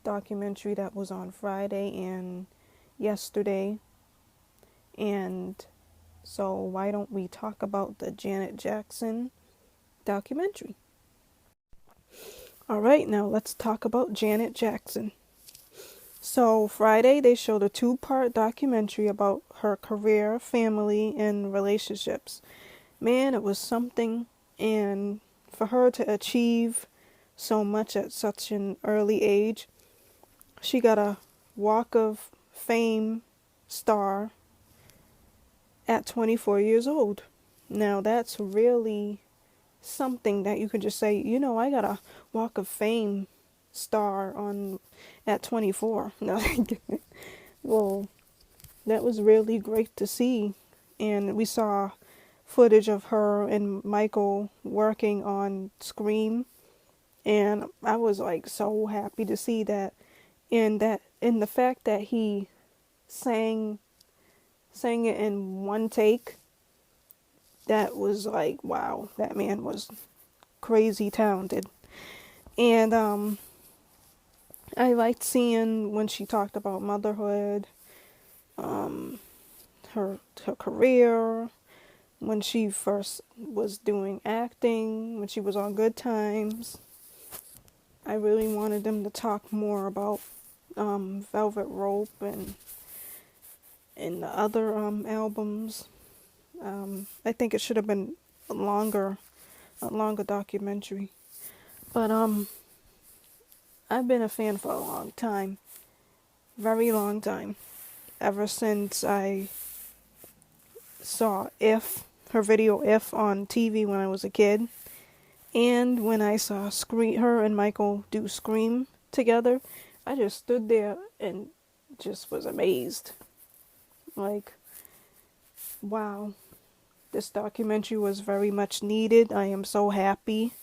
documentary that was on Friday and yesterday. And so why don't we talk about the Janet Jackson documentary? All right, now let's talk about Janet Jackson. So Friday they showed a two-part documentary about her career, family, and relationships. Man, it was something, and for her to achieve so much at such an early age, she got a Walk of Fame star at 24 years old. Now that's really something that you could just say, I got a Walk of Fame star on at 24. No, well, that was really great to see. And we saw footage of her and Michael working on Scream, and I was like so happy to see that, and the fact that he sang it in one take. That was like, wow, that man was crazy talented. And I liked seeing when she talked about motherhood, um, her career, when she first was doing acting, when she was on Good Times. I really wanted them to talk more about Velvet Rope and the other albums. I think it should have been a longer documentary. But I've been a fan for a long time, very long time, ever since I saw her video If on TV when I was a kid. And when I saw her and Michael do Scream together, I just stood there and just was amazed. Like, wow, this documentary was very much needed. I am so happy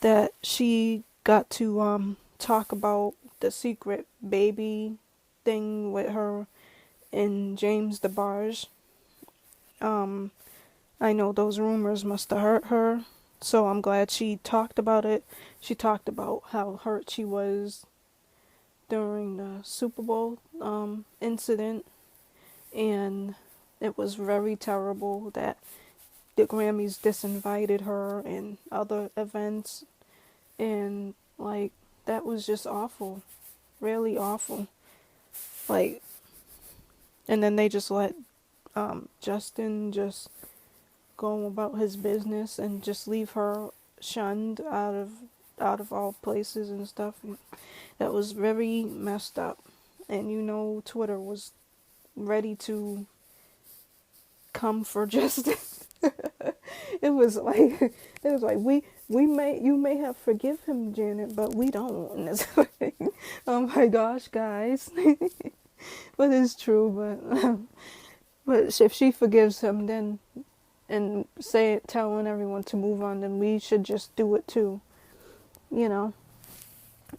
that she got to talk about the secret baby thing with her and James DeBarge. I know those rumors must have hurt her, so I'm glad she talked about it. She talked about how hurt she was during the Super Bowl incident, and it was very terrible that the Grammys disinvited her and other events, and like that was just awful, really awful. Like, and then they just let Justin just go about his business and just leave her shunned out of all places and stuff. That was very messed up. And Twitter was ready to come for Justin. it was like you may have forgive him, Janet, but we don't. And it's like, oh my gosh, guys. But it's true. But if she forgives him, then and telling everyone to move on, then we should just do it too, you know.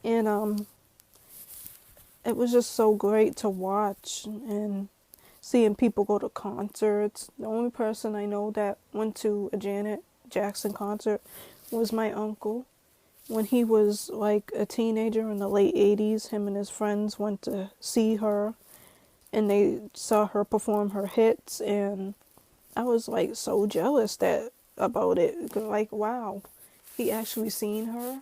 And it was just so great to watch and seeing people go to concerts. The only person I know that went to a Janet Jackson concert was my uncle. When he was like a teenager in the late 80s, him and his friends went to see her, and they saw her perform her hits, and I was like so jealous about it. Like, wow, he actually seen her.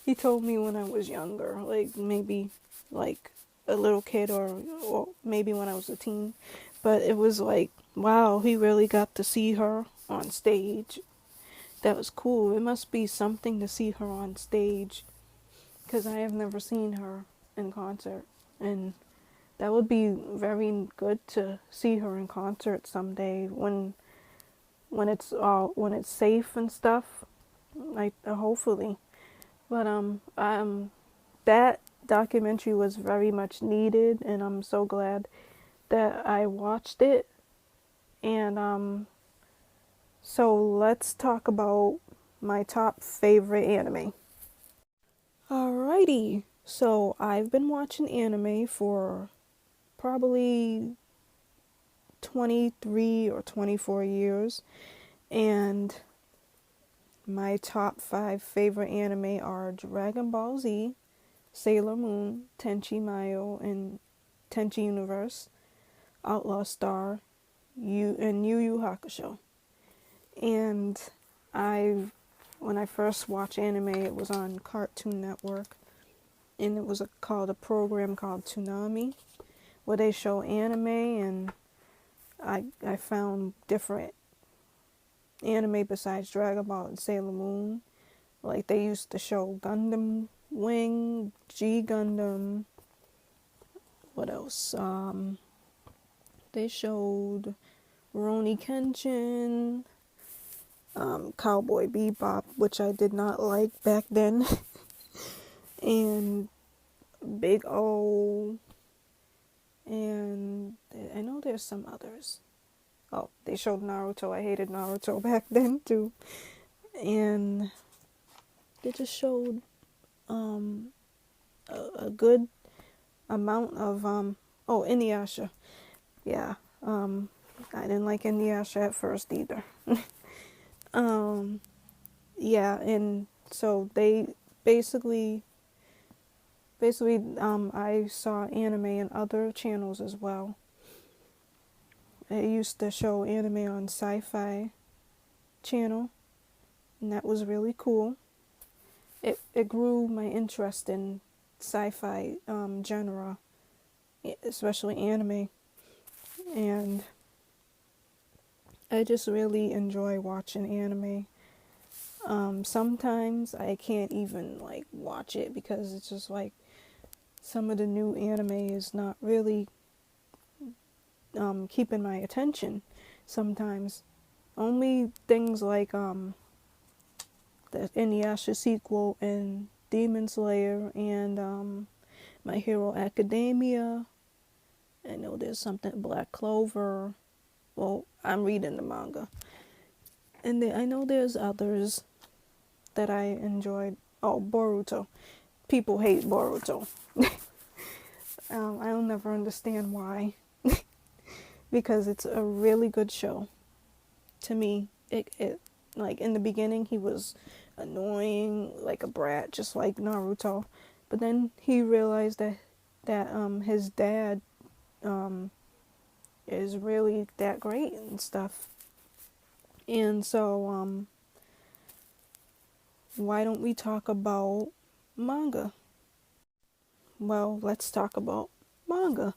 He told me when I was younger, like maybe like a little kid or maybe when I was a teen. But it was like, wow, he really got to see her on stage. That was cool. It must be something to see her on stage, because I have never seen her in concert. And that would be very good to see her in concert someday when it's safe and stuff. Like, hopefully. But that documentary was very much needed, and I'm so glad that I watched it. And so let's talk about my top favorite anime. Alrighty. So I've been watching anime for probably 23 or 24 years, and my top 5 favorite anime are Dragon Ball Z, Sailor Moon, Tenchi Mayo, and Tenchi Universe, Outlaw Star, and Yu Yu Hakusho. And I, when I first watched anime, it was on Cartoon Network, and it was called a program called Toonami, where they show anime, and I found different anime besides Dragon Ball and Sailor Moon. Like they used to show Gundam Wing, G Gundam. What else? They showed Rurouni Kenshin, Cowboy Bebop, which I did not like back then, and Big O, and I know there's some others. Oh, they showed Naruto. I hated Naruto back then too, and they just showed a good amount of Inuyasha. Yeah, I didn't like Inuyasha at first either. Yeah, and so they basically I saw anime in other channels as well. It used to show anime on Sci-Fi channel, and that was really cool. It grew my interest in sci-fi genre, especially anime, and I just really enjoy watching anime. Sometimes I can't even like watch it because it's just like some of the new anime is not really keeping my attention. Sometimes only things like the Inuyasha sequel and Demon Slayer and My Hero Academia. I know there's something Black Clover. Well, I'm reading the manga, and I know there's others that I enjoyed. Oh, Boruto. People hate Boruto. I'll never understand why. Because it's a really good show. To me, it like in the beginning he was annoying, like a brat, just like Naruto. But then he realized that his dad is really that great and stuff. And so why don't we talk about manga? Well, let's talk about manga.